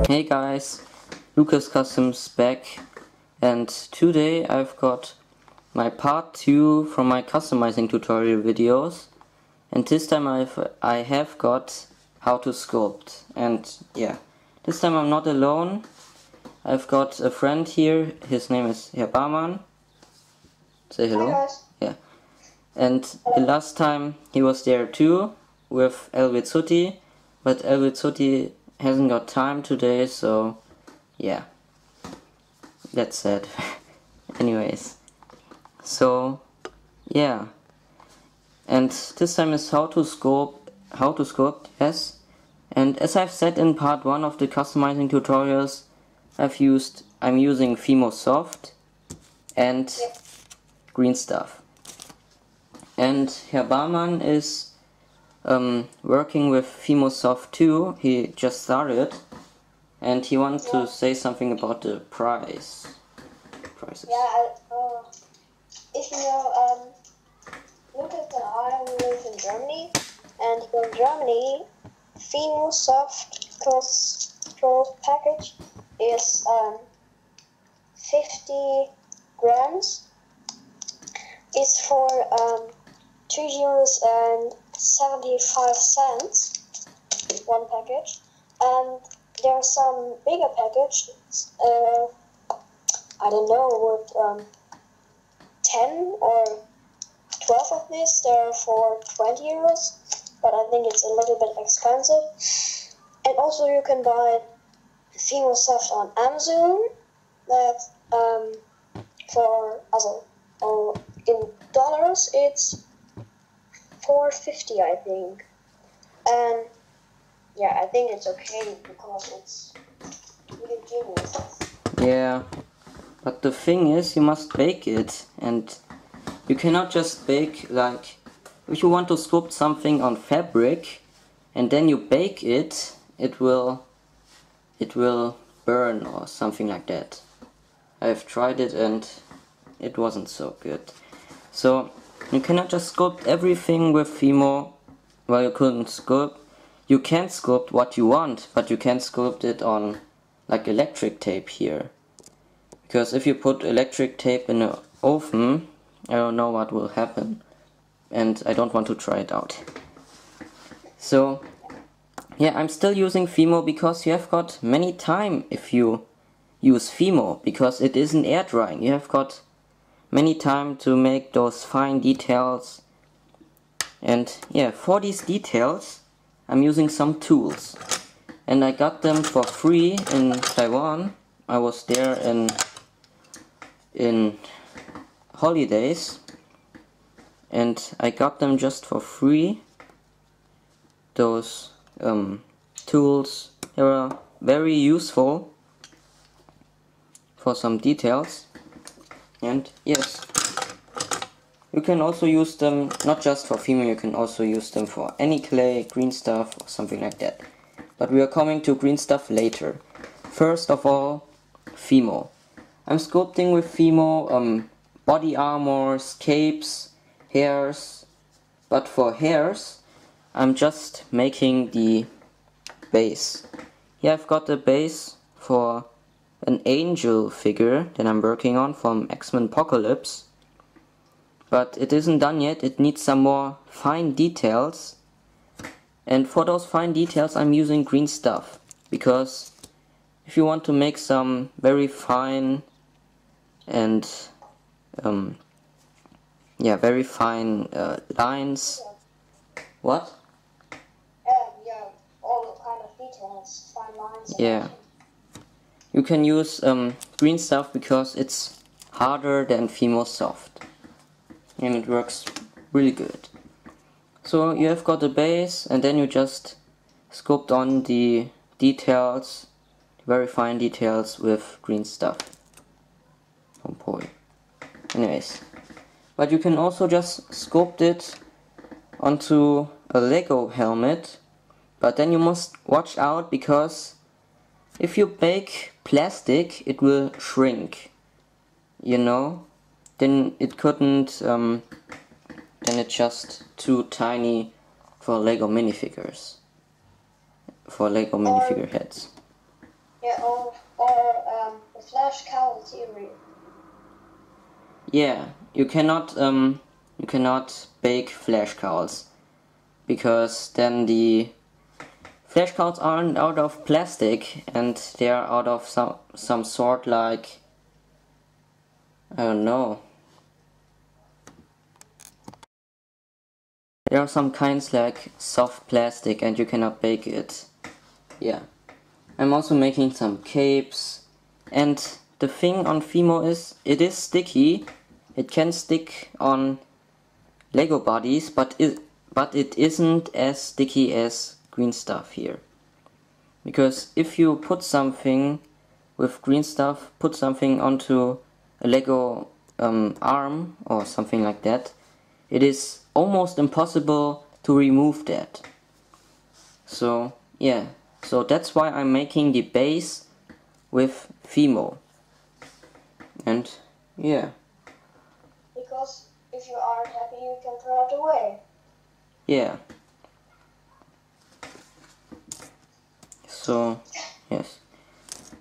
Hey guys, Lucas Customs back, and today I've got my part 2 from my customizing tutorial videos, and this time I have got how to sculpt. And yeah, this time I'm not alone. I've got a friend here, his name is Herr Barmann. Say hello. Hi guys. Yeah. And the last time he was there too with Elvitsuti, but Elvitsuti hasn't got time today, so yeah, that's sad. Anyways, so yeah, and this time is how to sculpt, yes. And as I've said in part 1 of the customizing tutorials, I'm using Fimo Soft and green stuff. And Herr Barmann is working with Fimo Soft too. He just started, and he wants to say something about the prices. Yeah, if you know, Lucas and I live in Germany, and in Germany, Fimo Soft close package is 50 grams. It's for €2.75 one package, and there are some bigger packages. I don't know, with 10 or 12 of these. They're for €20, but I think it's a little bit expensive. And also you can buy Fimo Soft on Amazon. That in dollars it's $4.50, I think. And yeah, I think it's okay because it's really genius. Yeah, but the thing is, you must bake it, and you cannot just bake, like, if you want to sculpt something on fabric and then you bake it, it will burn or something like that. I've tried it and it wasn't so good. So you cannot just sculpt everything with Fimo. Well, you can sculpt what you want, but you can't sculpt it on like electric tape here. Because if you put electric tape in an oven, I don't know what will happen, and I don't want to try it out. So yeah, I'm still using Fimo because you have got many time if you use Fimo, because it isn't air drying. You have got many time to make those fine details. And yeah, for these details I'm using some tools, and I got them for free in Taiwan. I was there in holidays, and I got them just for free. Those tools, they were very useful for some details. And yes, you can also use them not just for Fimo, you can also use them for any clay, green stuff or something like that. But we are coming to green stuff later. First of all, Fimo. I'm sculpting with Fimo body armors, capes, hairs, but for hairs I'm just making the base. Here I've got the base for an angel figure that I'm working on from X-Men Apocalypse, but it isn't done yet. It needs some more fine details, and for those fine details I'm using green stuff, because if you want to make some very fine and very fine lines. What? Yeah, all kind of details, fine lines. Yeah, you can use green stuff because it's harder than Fimo Soft, and it works really good. So you have got the base, and then you just sculpt on the details, very fine details with green stuff. Oh boy. Anyways, but you can also just sculpt it onto a Lego helmet, but then you must watch out, because if you bake plastic it will shrink, you know, then it couldn't, then it's just too tiny for Lego minifigures, for Lego minifigure heads. Yeah, or the flash cowl theory. Yeah, you cannot bake flash cowls, because then the flash cowls aren't out of plastic and they are out of some sort, like, I don't know. There are some kinds like soft plastic and you cannot bake it. Yeah. I'm also making some capes, and the thing on Fimo is it is sticky. It can stick on Lego bodies, but it isn't as sticky as green stuff here. Because if you put something with green stuff, put something onto a Lego arm or something like that, it is almost impossible to remove that. So yeah, so that's why I'm making the base with Fimo. And yeah. Because if you aren't happy, you can throw it away. Yeah. So yes.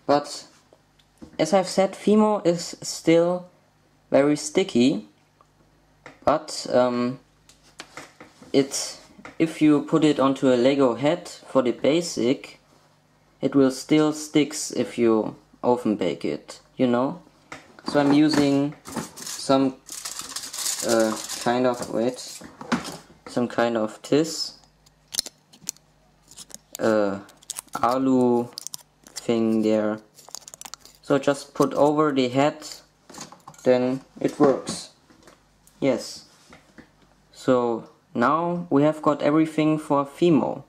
But as I've said, Fimo is still very sticky. But if you put it onto a Lego head for the basic, it will still sticks if you oven bake it, you know? So I'm using some kind of this alu thing there. So just put over the head, then it works. Yes. So now we have got everything for Fimo.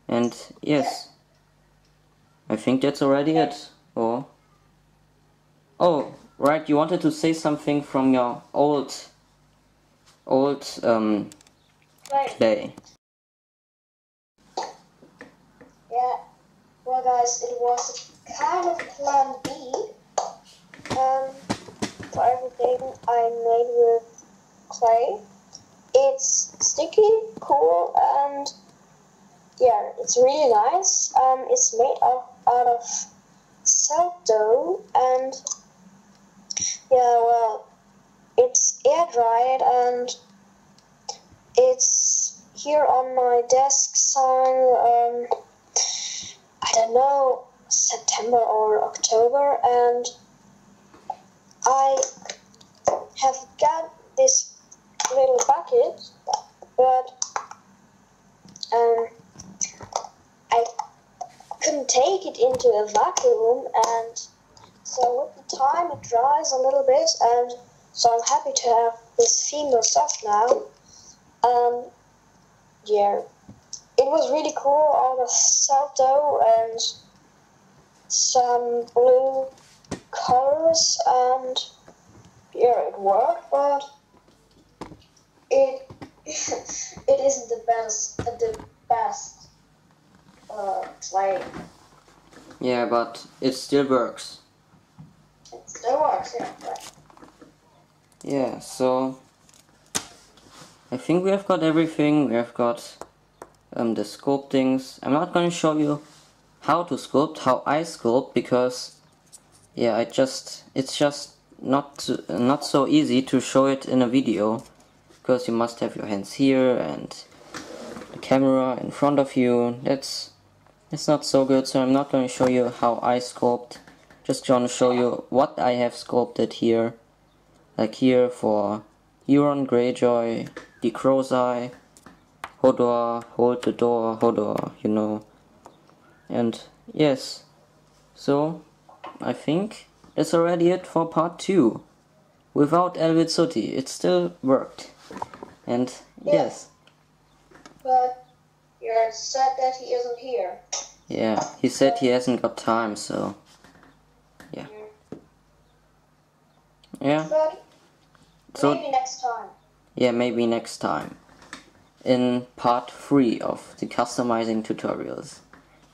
And yes, I think that's already it. Oh, right, you wanted to say something from your old clay. Yeah, well guys, it was kind of plan B for everything I made with clay. It's sticky, cool, and yeah, it's really nice. It's made out of Sculpt dough, and yeah, well, it's air dried, and it's here on my desk sign. I don't know, September or October, and I have got this little bucket, but I couldn't take it into a vacuum, and so with the time it dries a little bit, and so I'm happy to have this Fimo stuff now. Yeah, it was really cool, all the sourdough and some blue colors, and yeah, it worked, but it it isn't the best clay. Yeah, but it still works. It still works, yeah. Right. Yeah, so I think we have got everything. We have got the sculptings. I'm not going to show you how to sculpt, how I sculpt, because yeah, it's just not so easy to show it in a video, because you must have your hands here and the camera in front of you. It's not so good, so I'm not going to show you how I sculpt. Just going to show you what I have sculpted here. Like here for Euron Greyjoy, the Crow's Eye, Hodor, Hold the Door, Hodor, you know. And yes, so I think that's already it for part 2. Without Elvid Sooty, it still worked. And yes. But you're sad that he isn't here. Yeah, he said he hasn't got time, so yeah. Yeah. But so maybe next time. Yeah, maybe next time. In part 3 of the customizing tutorials.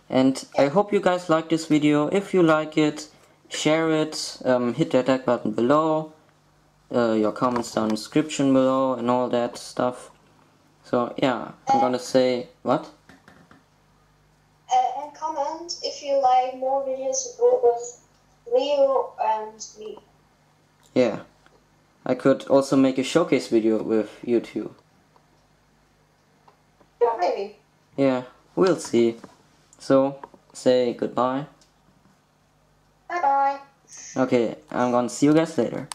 And I hope you guys like this video. If you like it, share it, hit that like button below, your comments down in the description below and all that stuff. So yeah, I'm gonna say, what? And comment if feel like more videos with Leo and me. Yeah. I could also make a showcase video with you two. Yeah, maybe. Yeah, we'll see. So, say goodbye. Bye bye. Okay, I'm gonna see you guys later.